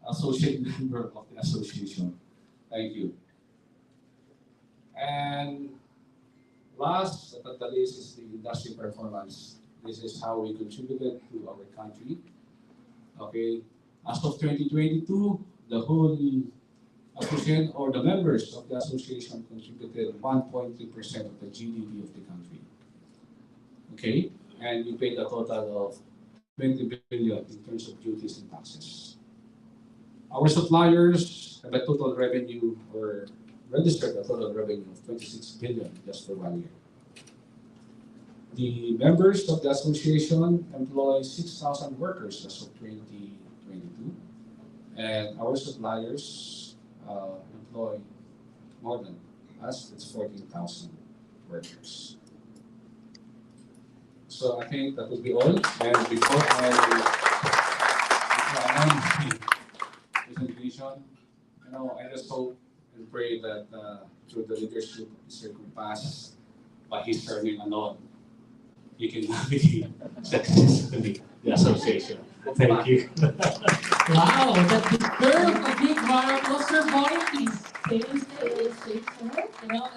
associate member of the association. Thank you. And last but not the least is the industry performance. This is how we contributed to our country. Okay, as of 2022, the whole association or the members of the association contributed 1.3% of the GDP of the country. Okay, and we paid a total of 20 billion in terms of duties and taxes. Our suppliers have a total revenue or registered a total revenue of 26 billion just for 1 year. The members of the association employ 6,000 workers as of 2022, and our suppliers employ more than us, it's 14,000 workers. So I think that would be all. And before I end the presentation, I just hope and pray that through the leadership of Mr. Kumpas, by his serving alone, you can navigate successfully the association. Thank you. Wow, that deserve a big round of applause, Sir Boy. Please stay, sir.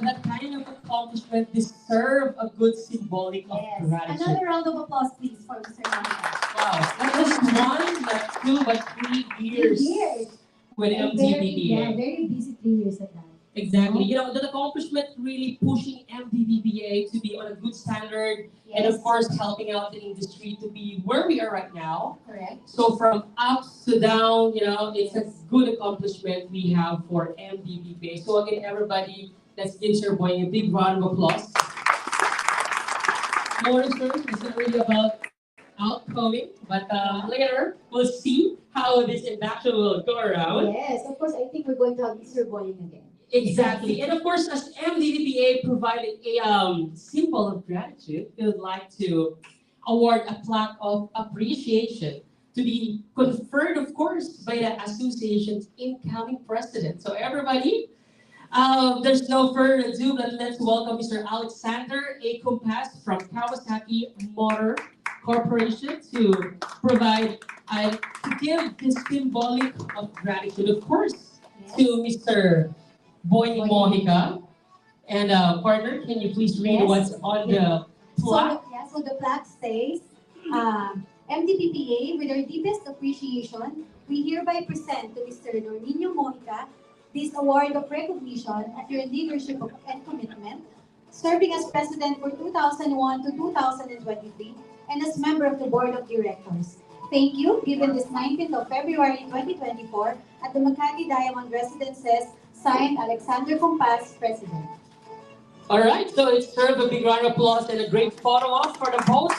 That kind of accomplishment deserve a good symbolic of gratitude. Another round of applause, please, for Mr. Monica. Wow, not just one, not two, but 3 years. 3 years. With MDPPA. Very busy 3 years at that. Exactly. That accomplishment really pushing Mdppa to be on a good standard, and of course helping out the industry to be where we are right now. Correct. So from ups to down, it's a good accomplishment we have for Mdppa. So again, everybody, let's give Sir Boy a big round of applause. More research isn't really about outgoing, but later we'll see how this induction will go around. Yes, of course, I think we're going to have Mr. Boying again. Exactly. And of course, as Mdppa provided a symbol of gratitude, we would like to award a plaque of appreciation to be conferred, of course, by the association's incoming president. So everybody, there's no further ado, but let's welcome Mr. Alexander A. Kumpas from Kawasaki Motor Corporation to provide to give this symbolic of gratitude, of course, to Mr. Boy Mojica. And partner, can you please read what's on the plaque? So the plaque says, Mdppa, with our deepest appreciation, we hereby present to Mr. Norminio Mojica this award of recognition at your leadership and commitment, serving as president for 2001 to 2023 and as member of the board of directors. Thank you, given this 19th of February 2024 at the Makati Diamond Residences, signed Alexander Kumpas, President. All right, so let's serve a big round of applause and a great photo op for the both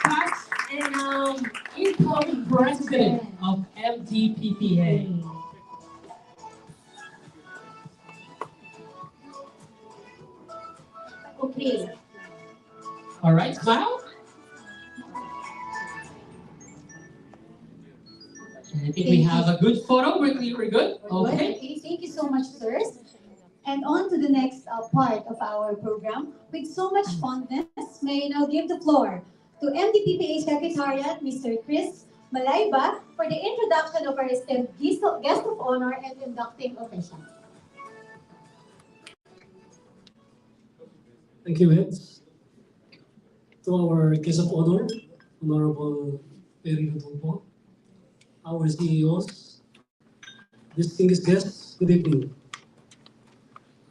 past and incoming president of Mdppa. Okay. All right, smile. I think we have a good photo. We're good. Okay, thank you so much, sirs. And on to the next part of our program. With so much fondness, may I now give the floor to Mdppa Secretariat, Mr. Chris Malayba, for the introduction of our esteemed guest of honor and inducting official. Thank you, Heads. To our guest of honor, Honorable Perry Mdppa, our CEOs, distinguished guests, good evening.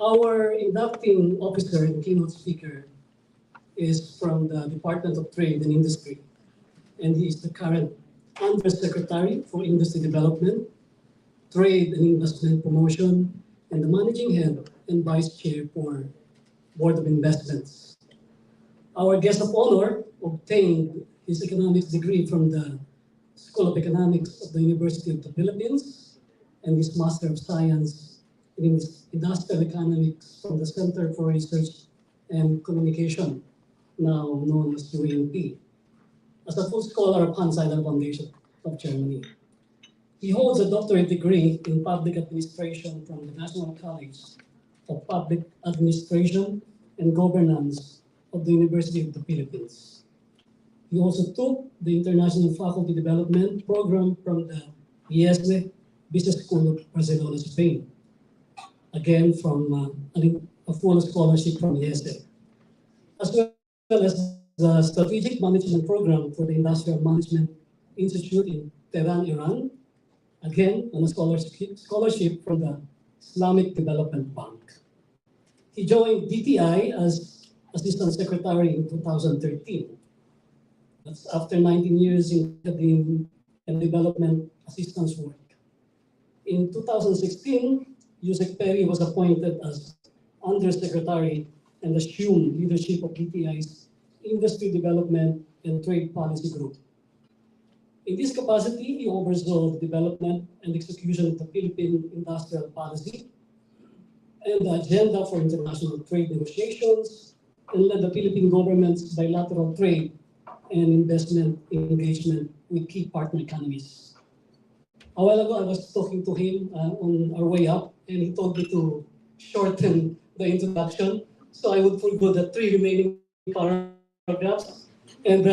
Our inducting officer and keynote speaker is from the Department of Trade and Industry, and he is the current Undersecretary for Industry Development, Trade and Investment Promotion, and the Managing Head and Vice Chair for Board of Investments. Our guest of honor obtained his economics degree from the School of Economics of the University of the Philippines and his Master of Science in Industrial Economics from the Center for Research and Communication, now known as UANP, as a full scholar of Hans Seidel Foundation of Germany. He holds a doctorate degree in public administration from the National College of Public Administration and Governance of the University of the Philippines. He also took the International Faculty Development Program from the IESE Business School of Barcelona, Spain. Again, from a full scholarship from IESE, as well as the Strategic Management Program for the Industrial Management Institute in Tehran, Iran, again on a scholarship from the Islamic Development Bank. He joined DTI as Assistant Secretary in 2013. That's after 19 years in academia and development assistance work. In 2016, Yusek Perry was appointed as Undersecretary and assumed leadership of DTI's Industry Development and Trade Policy Group. In this capacity, he oversaw the development and execution of the Philippine industrial policy and the agenda for international trade negotiations, and led the Philippine government's bilateral trade and investment engagement with key partner economies. A while ago, I was talking to him on our way up, and he told me to shorten the introduction, so I would forgo the 3 remaining paragraphs. And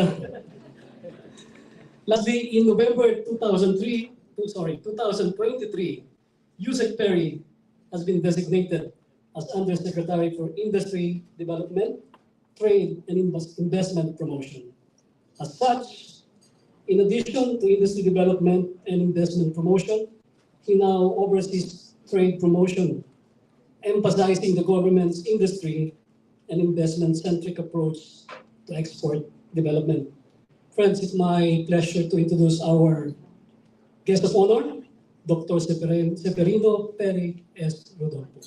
lastly, in November 2023, Yusek Perry has been designated as Undersecretary for Industry Development, Trade and Investment Promotion. As such, in addition to industry development and investment promotion, he now oversees trade promotion, emphasizing the government's industry and investment-centric approach to export development. Friends, it's my pleasure to introduce our guest of honor, Dr. Severino Perry S. Rodolfo.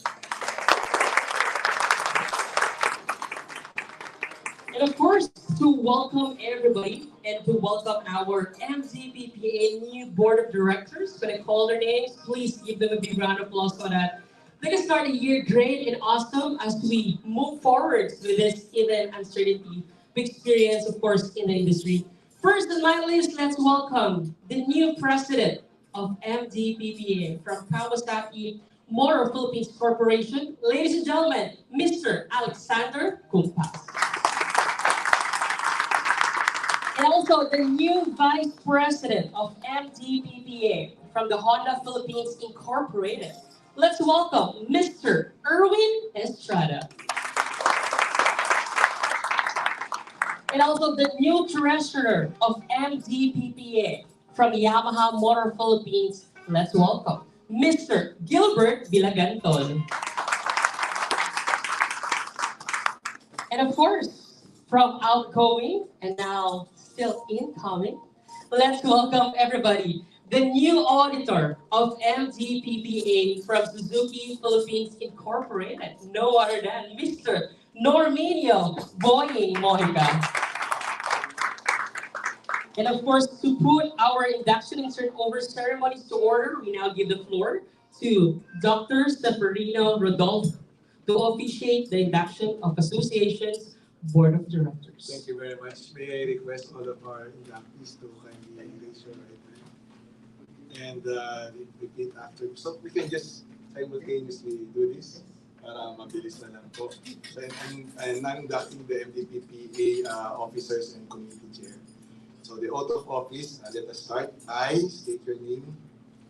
And of course, to welcome everybody and to welcome our Mdppa new board of directors. When I call their names, please give them a big round of applause so that they can start the year great and awesome as we move forward with this event uncertainty we experience, of course, in the industry. First on my list, let's welcome the new president of Mdppa from Kawasaki Motor Philippines Corporation. Ladies and gentlemen, Mr. Alexander Kumpas. And also the new Vice President of Mdppa from the Honda Philippines Incorporated. Let's welcome Mr. Erwin Estrada. And also the new Treasurer of Mdppa from Yamaha Motor Philippines. Let's welcome Mr. Gilbert Villaganton. And of course, from outgoing and now still incoming, let's welcome everybody, the new auditor of Mdppa from Suzuki Philippines Incorporated, no other than Mr. Norminio Boying Mojica. And of course, to put our induction and turnover ceremonies to order, we now give the floor to Dr. Severino Rodolfo to officiate the induction of Association's Board of Directors. Thank you very much. May I request all of our inductees to kindly raise your right hand and repeat after me. So we can just simultaneously do this para mabilis na lang po. So I'm inducting the Mdppa officers and committee chair. So the oath of office, let us start. I state your name.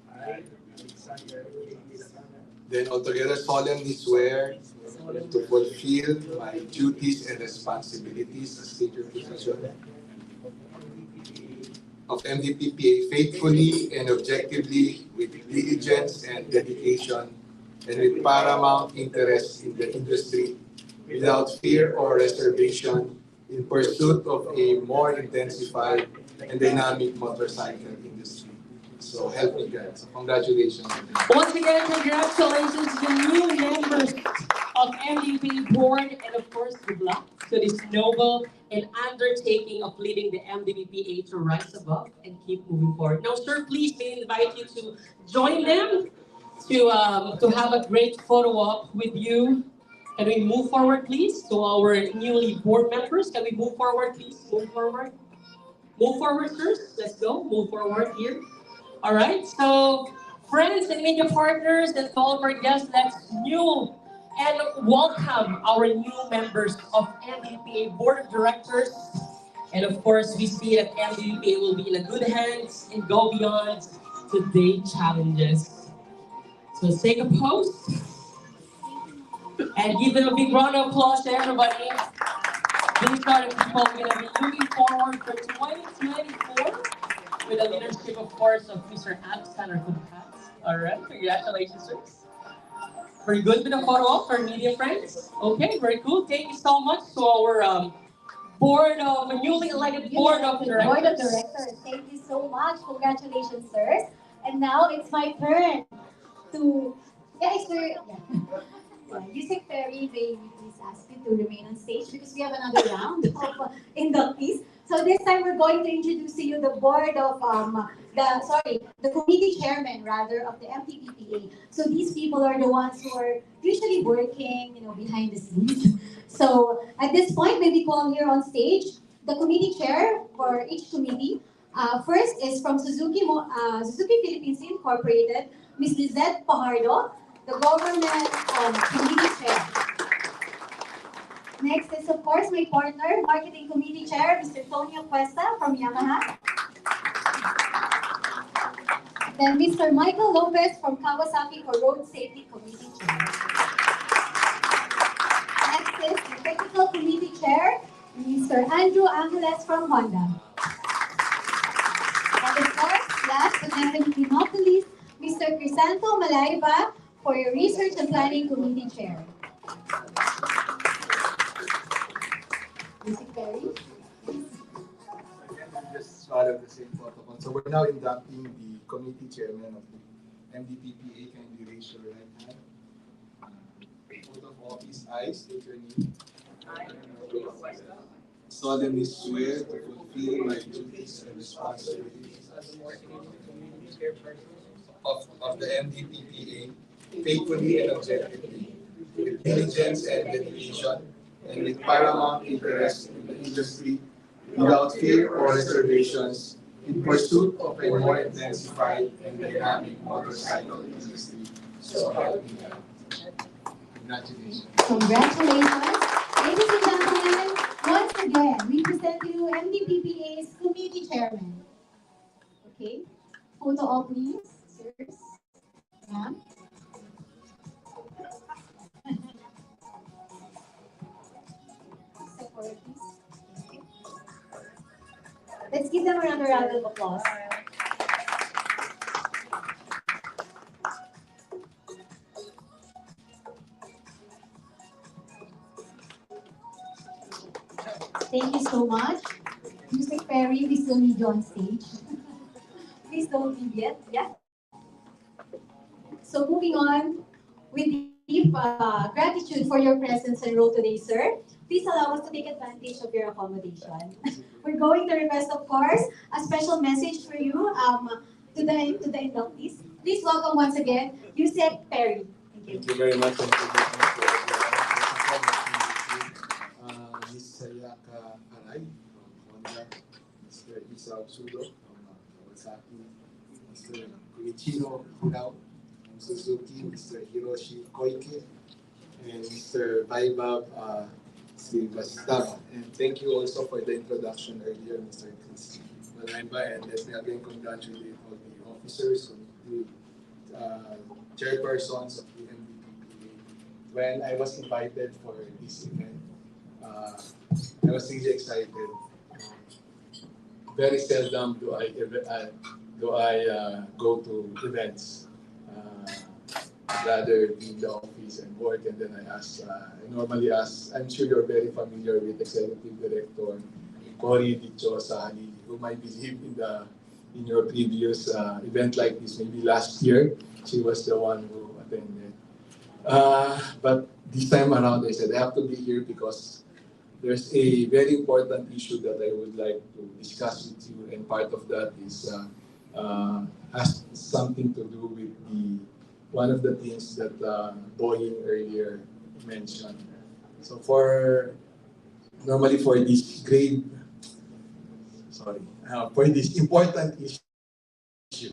I, Alexander. Then altogether solemnly swear to fulfill my duties and responsibilities as state representative of Mdppa faithfully and objectively with diligence and dedication and with paramount interest in the industry, without fear or reservation, in pursuit of a more intensified and dynamic motorcycle industry. So help me God. So congratulations. Once again, congratulations to the new members of MDP board, and of course, good luck to this noble and undertaking of leading the MDPA to rise above and keep moving forward. Now, sir, please may I invite you to join them to have a great photo op with you. Can we move forward, please, to our newly board members? Can we move forward, please? Move forward. Move forward, sirs. Let's go. Move forward here. All right. So, friends and media partners and to all of our guests, let's new and welcome our new members of MDPA Board of Directors. And of course, we see that MDPA will be in a good hands and go beyond today's challenges. So, let's take a pose and give them a big round of applause to everybody. These are the people we're going to be looking forward for 2024 with the leadership, of course, of Mr. Alexander Kumpat. All right, congratulations, sir. Very good with the photo op for media friends. Okay, very cool. Thank you so much to our newly elected board of directors. Board of Directors, thank you so much. Congratulations, sirs. And now it's my turn to, sir. Yusek Perry, may we please ask you to remain on stage because we have another round of inductees. So this time we're going to introduce to you the board of the committee chairman rather of the MTPPA. So these people are the ones who are usually working, behind the scenes. So at this point, may we call here on stage the committee chair for each committee. First is from Suzuki Philippines Incorporated, Ms. Lizette Pajardo, the government committee chair. Next is, of course, my partner, marketing committee chair, Mr. Tonio Cuesta from Yamaha. Then Mr. Michael Lopez from Kawasaki for road safety committee chair. Next is the technical committee chair, Mr. Andrew Angeles from Honda. And of course, last but definitely not the least, Mr. Crisanto Malayba for your research and planning committee chair. Mr. Perry. Again, we just follow the same protocol. So we're now inducting the committee chairman of the MDPPA. Can you raise your right hand? Oath of office, I state your name. Solemnly swear to fulfill my duties and responsibilities of the MDPPA faithfully and objectively, with diligence and dedication, and with paramount interest in the industry, without fear or reservations, in pursuit of a more intensified and dynamic motorcycle industry. So help me God. Congratulations. Congratulations. Ladies and gentlemen, once again, we present to you MDPPA's committee chairman. Okay, photo op please, sirs. Ma'am. Step forward, please. Thank you. Let's give them another round of applause. Thank you so much. Mr. Perry, we still need you on stage. Please don't leave yet. Yeah. So moving on, with deep gratitude for your presence and role today, sir. Please allow us to take advantage of your accommodation. We're going to request, of course, a special message for you to the inductees. Please welcome once again, Yusek Perry. Thank you very much. Ms. Sayaka Aray from Honda, Mr. Isao Sudo from Kawasaki, Mr. Koichiro Hirao from Suzuki, Mr. Hiroshi Koike, and Mr. Vaibhav Srivastava. And thank you also for the introduction earlier, Mr. Chris Malayba. And let me again congratulate all the officers, chairpersons of the MDPPA. When I was invited for this event, I was really excited. Very seldom do I go to events rather be in the office and work. And then I normally ask, I'm sure you're very familiar with Executive Director Cory Dichosa, whom I believe in your previous event like this, maybe last year, she was the one who attended. But this time around, I said I have to be here because there's a very important issue that I would like to discuss with you, and part of that is has something to do with one of the things that Boying earlier mentioned. So normally for this for this important issue,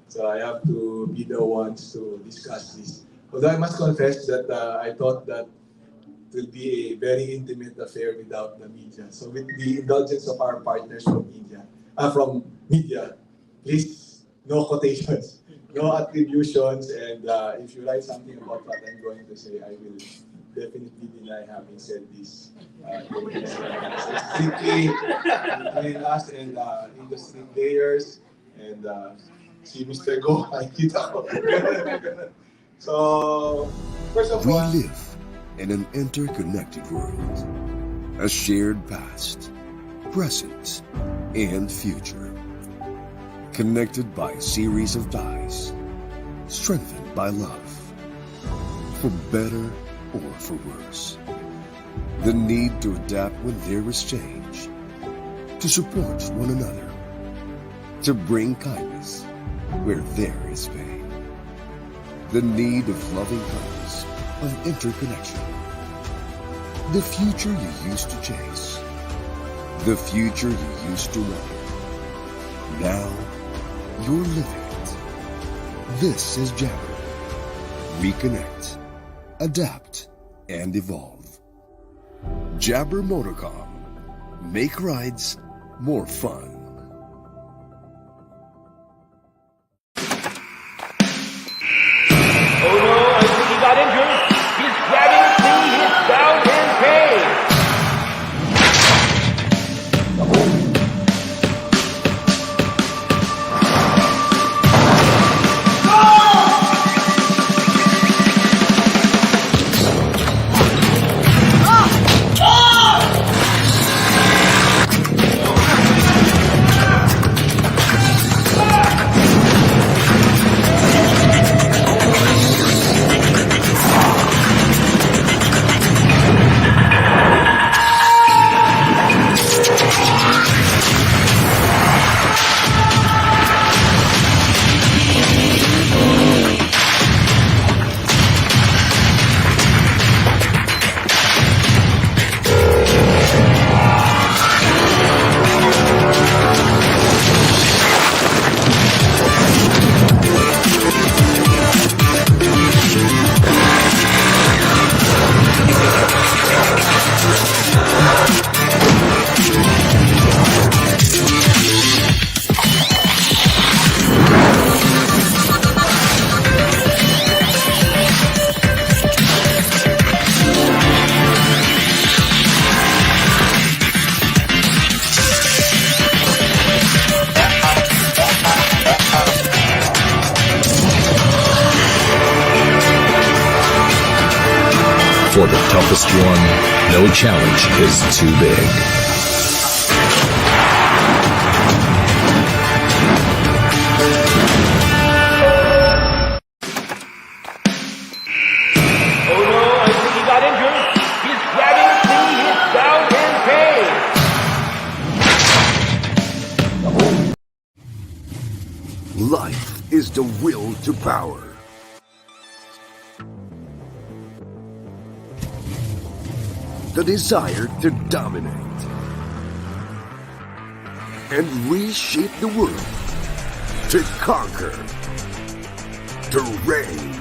so I have to be the ones to discuss this. Although I must confess that I thought that it will be a very intimate affair without the media. So with the indulgence of our partners from media, please, no quotations, no attributions, and if you write something about what I'm going to say, I will definitely deny having said this. Strictly between us and industry players, and see Mr. Go, nakita ko. So, first of all, we live in an interconnected world, a shared past, present, and future, connected by a series of ties, strengthened by love, for better or for worse. The need to adapt when there is change, to support one another, to bring kindness where there is pain. The need of loving kindness, of interconnection. The future you used to chase. The future you used to want. Now, you're living it. This is Jabber. Reconnect, adapt, and evolve. Jabber Motorcom. Make rides more fun. Oh no, I think he got injured. He's grabbing free. He's down in pain. For the toughest one, no challenge is too big. Oh no, I think he got injured. He's grabbing free. He's down in pain. Life is the will to power. The desire to dominate and reshape the world, to conquer, to reign,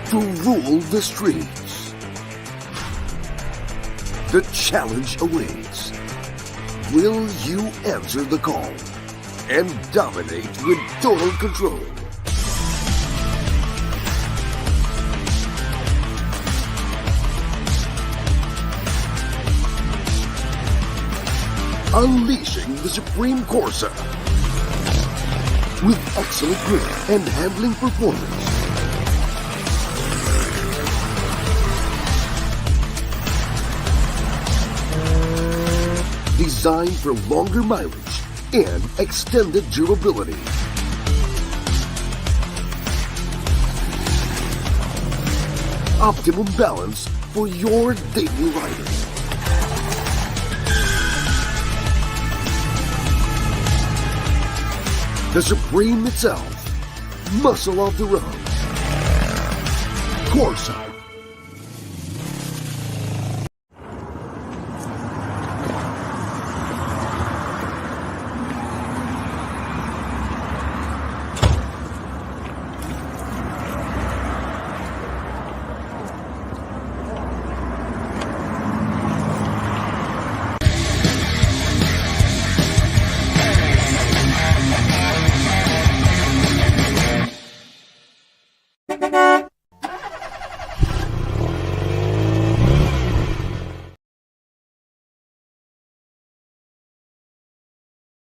to rule the streets. The challenge awaits. Will you answer the call and dominate with total control? Unleashing the Supreme Corsa with excellent grip and handling performance. designed for longer mileage and extended durability. Optimum balance for your daily riding. The Supreme itself, muscle of the road. Corsa.